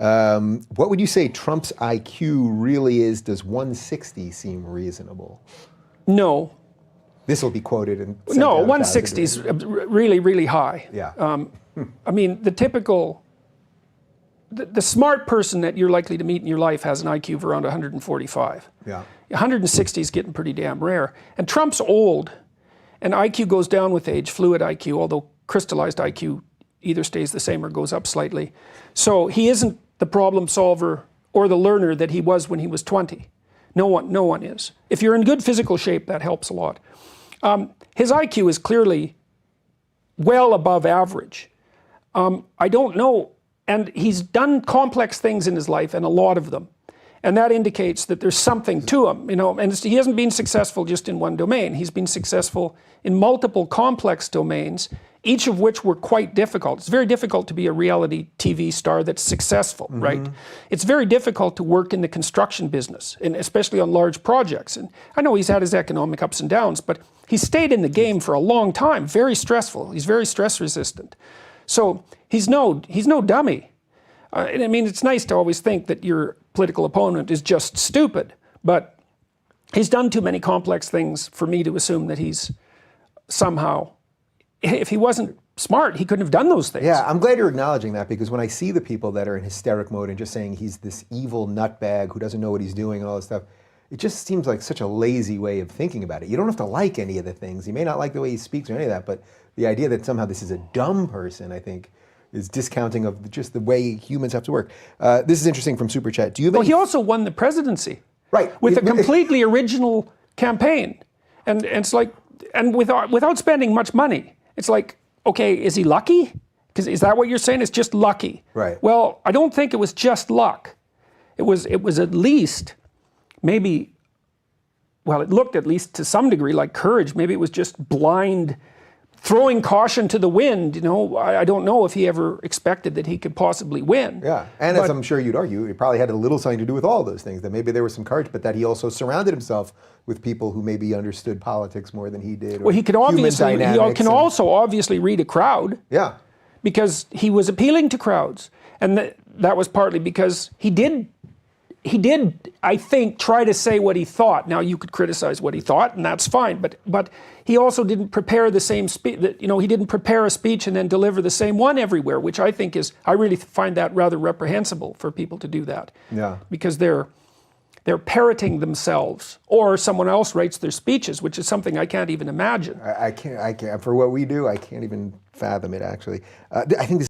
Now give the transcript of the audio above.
What would you say Trump's IQ really is? Does 160 seem reasonable? No. This will be quoted in... No, 160 is really, really high. Yeah. I mean, the typical... The smart person that you're likely to meet in your life has an IQ of around 145. Yeah. 160 is getting pretty damn rare. And Trump's old, and IQ goes down with age, fluid IQ, although crystallized IQ either stays the same or goes up slightly. So he isn't the problem solver or the learner that he was when he was 20. No one is. If you're in good physical shape, that helps a lot. His IQ is clearly well above average. I don't know, and he's done complex things in his life, and a lot of them. And that indicates that there's something to him, you know, and he hasn't been successful just in one domain. He's been successful in multiple complex domains, each of which were quite difficult. It's very difficult to be a reality TV star that's successful, right? It's very difficult to work in the construction business, and especially on large projects. And I know he's had his economic ups and downs, but he stayed in the game for a long time, very stressful. He's very stress resistant. So he's no dummy. And I mean, it's nice to always think that your political opponent is just stupid, but he's done too many complex things for me to assume that he's somehow, if he wasn't smart, he couldn't have done those things. Yeah, I'm glad you're acknowledging that, because when I see the people that are in hysteric mode and just saying he's this evil nutbag who doesn't know what he's doing and all this stuff, it just seems like such a lazy way of thinking about it. You don't have to like any of the things. You may not like the way he speaks or any of that, but the idea that somehow this is a dumb person, I think, is discounting of just the way humans have to work. This is interesting from Super Chat. Do you have Well, he also won the presidency. Right. With a completely original campaign. And it's like, and without spending much money. It's like, okay, is he lucky? Because is that what you're saying? It's just lucky. Right. Well, I don't think it was just luck. It was at least maybe, well, it looked at least to some degree like courage. Maybe it was just blind throwing caution to the wind. You know, I don't know if he ever expected that he could possibly win. Yeah, and as I'm sure you'd argue, it probably had a little something to do with all those things, that maybe there was some courage, but that he also surrounded himself with people who maybe understood politics more than he did. Well, he could obviously, he can also obviously read a crowd. Yeah. Because he was appealing to crowds. And that was partly because he did, I think, try to say what he thought. Now, you could criticize what he thought, and that's fine, but he also didn't prepare the same speech. You know, he didn't prepare a speech and then deliver the same one everywhere, which I think is, I really find that rather reprehensible for people to do that. Yeah. Because they're parroting themselves, or someone else writes their speeches, which is something I can't even imagine. I can't, for what we do, I can't even fathom it, actually. I think this